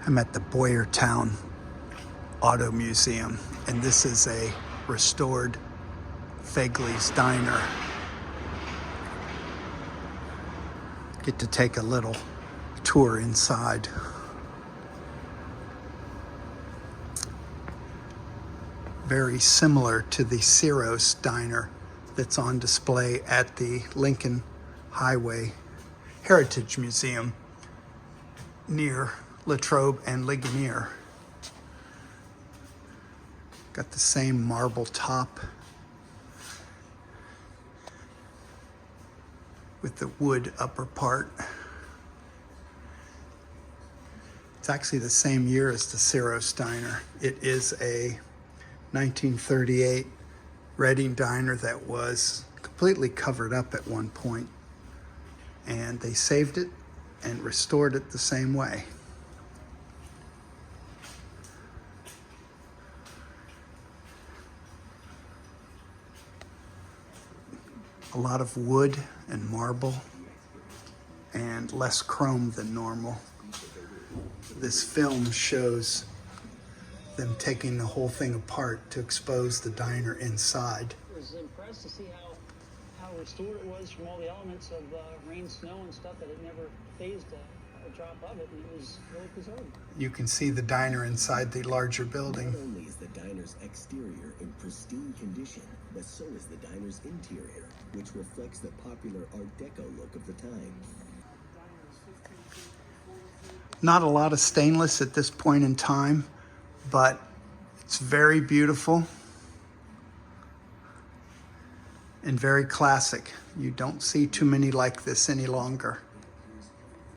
I'm at the Boyertown Auto Museum, and this is a restored Fegely's Diner. Get to take a little tour inside. Very similar to the Ciro's Diner that's on display at the Lincoln Highway Heritage Museum near Latrobe and Ligonier. Got the same marble top with the wood upper part. It's actually the same year as the Ciro's Diner. It is a 1938 Reading diner that was completely covered up at one point, and they saved it and restored it the same way. A lot of wood and marble and less chrome than normal. This film shows them taking the whole thing apart to expose the diner inside. I was impressed to see how restored it was from all the elements of rain, snow, and stuff, that it never phased a drop of it, and it was really preserved. You can see the diner inside the larger building. Not only is the diner's exterior in pristine condition, but so is the diner's interior, which reflects the popular Art Deco look of the time. Not a lot of stainless at this point in time, but it's very beautiful and very classic. You don't see too many like this any longer.